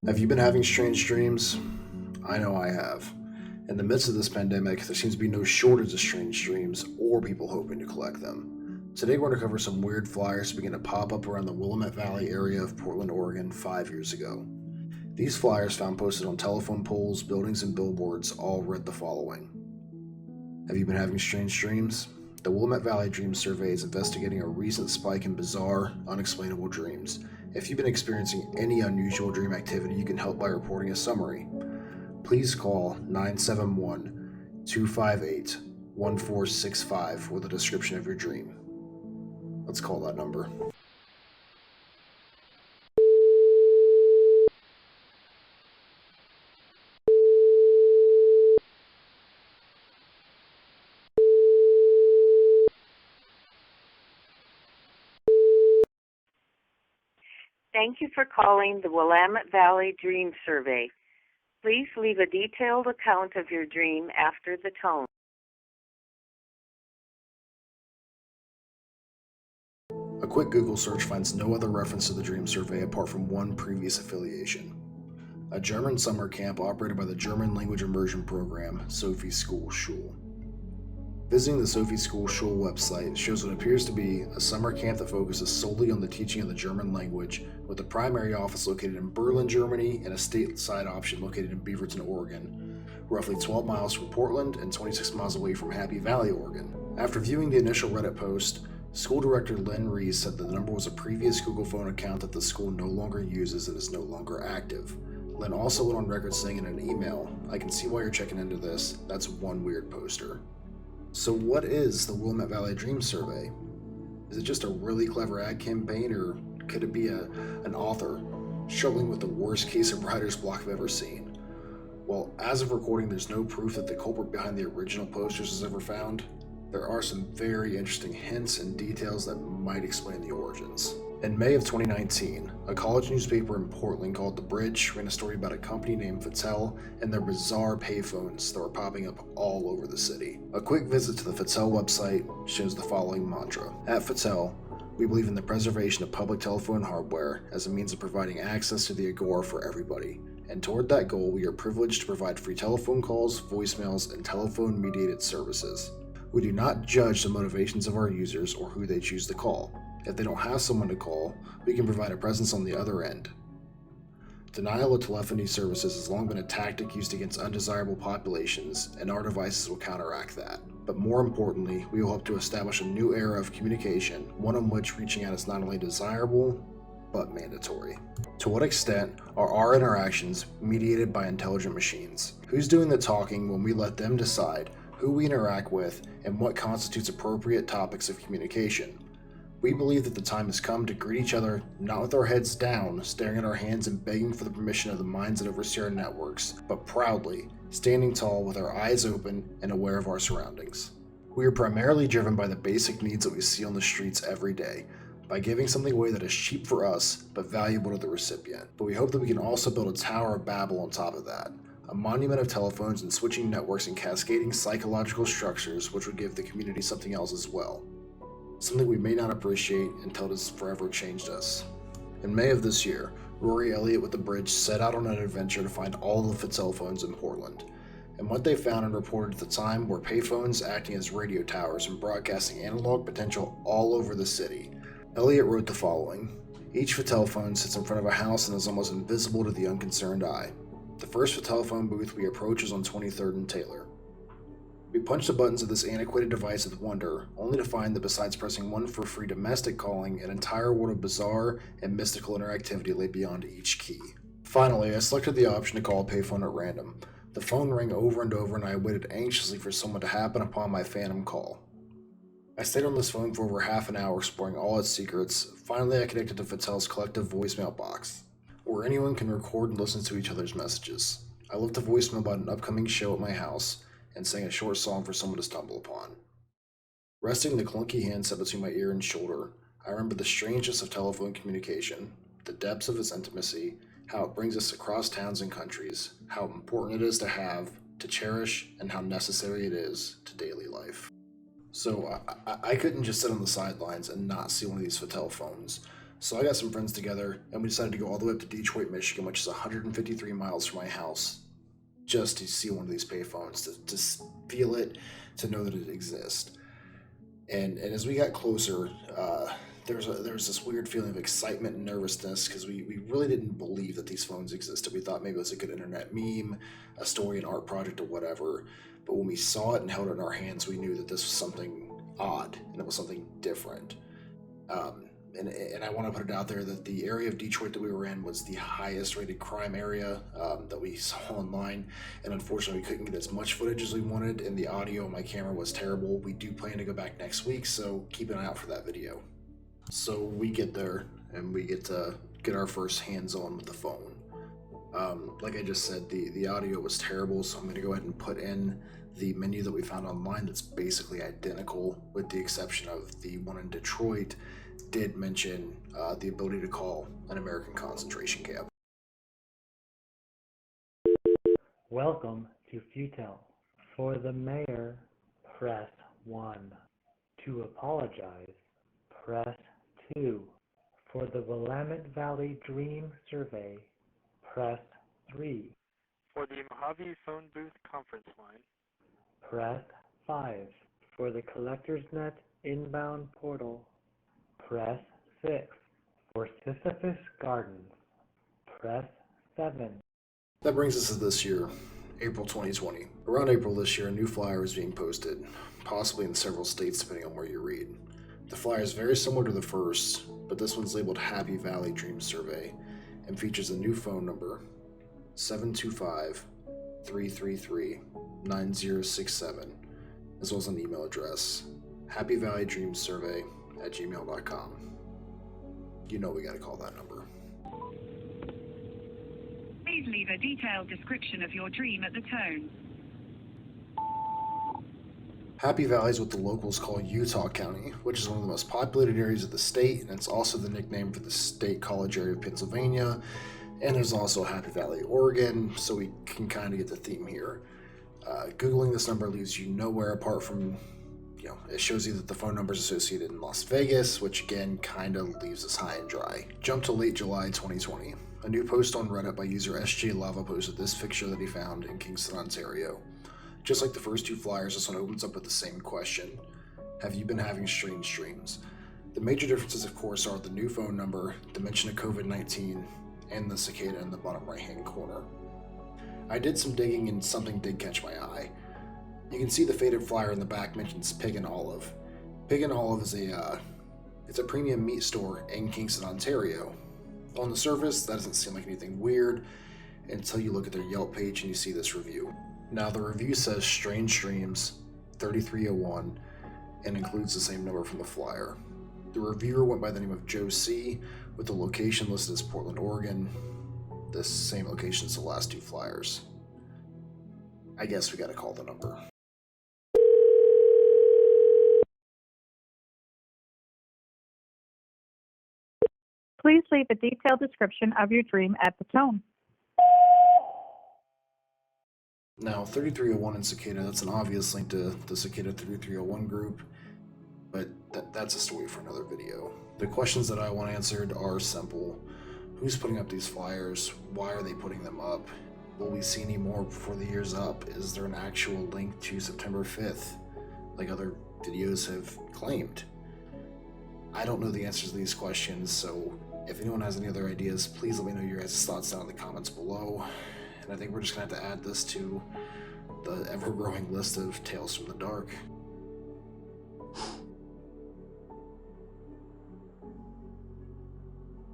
Have you been having strange dreams? I know I have. In the midst of this pandemic, there seems to be no shortage of strange dreams or people hoping to collect them. Today we're going to cover some weird flyers that began to pop up around the Willamette Valley area of Portland, Oregon 5 years ago. These flyers, found posted on telephone poles, buildings, and billboards, all read the following. Have you been having strange dreams? The Willamette Valley Dream Survey is investigating a recent spike in bizarre, unexplainable dreams. If you've been experiencing any unusual dream activity, you can help by reporting a summary. Please call 971-258-1465 with a description of your dream. Let's call that number. Thank you for calling the Willamette Valley Dream Survey. Please leave a detailed account of your dream after the tone. A quick Google search finds no other reference to the Dream Survey apart from one previous affiliation. A German summer camp operated by the German language immersion program, Sophie School Schule. Visiting the Sophie School Schule website shows what appears to be a summer camp that focuses solely on the teaching of the German language, with the primary office located in Berlin, Germany, and a stateside option located in Beaverton, Oregon, roughly 12 miles from Portland and 26 miles away from Happy Valley, Oregon. After viewing the initial Reddit post, School Director Lynn Rees said that the number was a previous Google phone account that the school no longer uses and is no longer active. Lynn also went on record saying in an email, "I can see why you're checking into this. That's one weird poster." So what is the Willamette Valley Dream Survey? Is it just a really clever ad campaign, or could it be an author struggling with the worst case of writer's block I've ever seen? Well, as of recording, there's no proof that the culprit behind the original posters was ever found. There are some very interesting hints and details that might explain the origins. In May of 2019, a college newspaper in Portland called The Bridge ran a story about a company named Fattel and their bizarre payphones that were popping up all over the city. A quick visit to the Fattel website shows the following mantra. At Fattel, we believe in the preservation of public telephone hardware as a means of providing access to the Agora for everybody. And toward that goal, we are privileged to provide free telephone calls, voicemails, and telephone-mediated services. We do not judge the motivations of our users or who they choose to call. If they don't have someone to call, we can provide a presence on the other end. Denial of telephony services has long been a tactic used against undesirable populations, and our devices will counteract that. But more importantly, we will hope to establish a new era of communication, one in which reaching out is not only desirable, but mandatory. To what extent are our interactions mediated by intelligent machines? Who's doing the talking when we let them decide who we interact with and what constitutes appropriate topics of communication? We believe that the time has come to greet each other not with our heads down, staring at our hands and begging for the permission of the minds that oversee our networks, but proudly, standing tall with our eyes open and aware of our surroundings. We are primarily driven by the basic needs that we see on the streets every day, by giving something away that is cheap for us, but valuable to the recipient. But we hope that we can also build a Tower of Babel on top of that, a monument of telephones and switching networks and cascading psychological structures which would give the community something else as well. Something we may not appreciate until it has forever changed us. In May of this year, Rory Elliott with The Bridge set out on an adventure to find all the Fattel phones in Portland. And what they found and reported at the time were payphones acting as radio towers and broadcasting analog potential all over the city. Elliott wrote the following. Each Fattel phone sits in front of a house and is almost invisible to the unconcerned eye. The first Fattel phone booth we approach is on 23rd and Taylor. We punch the buttons of this antiquated device with wonder, only to find that besides pressing one for free domestic calling, an entire world of bizarre and mystical interactivity lay beyond each key. Finally, I selected the option to call a payphone at random. The phone rang over and over, and I waited anxiously for someone to happen upon my phantom call. I stayed on this phone for over half an hour, exploring all its secrets. Finally, I connected to Fattel's collective voicemail box, where anyone can record and listen to each other's messages. I left a voicemail about an upcoming show at my house, and sang a short song for someone to stumble upon. Resting the clunky handset between my ear and shoulder, I remember the strangeness of telephone communication, the depths of its intimacy, how it brings us across towns and countries, how important it is to have, to cherish, and how necessary it is to daily life. So I couldn't just sit on the sidelines and not see one of these Fattel phones. So I got some friends together and we decided to go all the way up to Detroit, Michigan, which is 153 miles from my house, just to see one of these payphones, to feel it, to know that it exists. And as we got closer, there was this weird feeling of excitement and nervousness because we really didn't believe that these phones existed. We thought maybe it was a good internet meme, a story, an art project, or whatever. But when we saw it and held it in our hands, we knew that this was something odd and it was something different. And I want to put it out there that the area of Detroit that we were in was the highest rated crime area that we saw online. And unfortunately, we couldn't get as much footage as we wanted, and the audio on my camera was terrible. We do plan to go back next week, so keep an eye out for that video. So we get there, and we get to get our first hands-on with the phone. Like I just said, the audio was terrible, so I'm going to go ahead and put in the menu that we found online that's basically identical, with the exception of the one in Detroit did mention the ability to call an American concentration camp. Welcome to Fattel. For the mayor, press 1. To apologize, press 2. For the Willamette Valley Dream Survey, press 3. For the Mojave phone booth conference line, press 5. For the Collector's Net inbound portal, press 6. For Sisyphus Gardens, press 7. That brings us to this year, April 2020. Around April this year, a new flyer is being posted, possibly in several states depending on where you read. The flyer is very similar to the first, but this one's labeled Happy Valley Dream Survey and features a new phone number, 725-333-9067, as well as an email address, happyvalleydreamsurvey@gmail.com. You know we gotta call that number. Please leave a detailed description of your dream at the tone. Happy Valley is what the locals call Utah County, which is one of the most populated areas of the state, and it's also the nickname for the State College area of Pennsylvania. And there's also Happy Valley, Oregon, so we can kind of get the theme here. Googling this number leaves you nowhere apart from, it shows you that the phone number is associated in Las Vegas, which again kind of leaves us high and dry. Jump to late July 2020. A new post on Reddit by user SJ Lava posted this picture that he found in Kingston, Ontario. Just like the first two flyers, this one opens up with the same question. Have you been having strange dreams? The major differences, of course, are the new phone number, the mention of COVID-19, and the cicada in the bottom right-hand corner. I did some digging and something did catch my eye. You can see the faded flyer in the back mentions Pig and Olive. Pig and Olive is it's a premium meat store in Kingston, Ontario. On the surface, that doesn't seem like anything weird until you look at their Yelp page and you see this review. Now the review says Strange Dreams 3301 and includes the same number from the flyer. The reviewer went by the name of Joe C, with the location listed as Portland, Oregon. This same location as the last two flyers. I guess we gotta call the number. Please leave a detailed description of your dream at the tone. Now, 3301 and Cicada, that's an obvious link to the Cicada 3301 group, but that's a story for another video. The questions that I want answered are simple. Who's putting up these flyers? Why are they putting them up? Will we see any more before the year's up? Is there an actual link to September 5th, like other videos have claimed? I don't know the answers to these questions, so if anyone has any other ideas, please let me know your guys' thoughts down in the comments below. And I think we're just gonna have to add this to the ever-growing list of Tales from the Dark.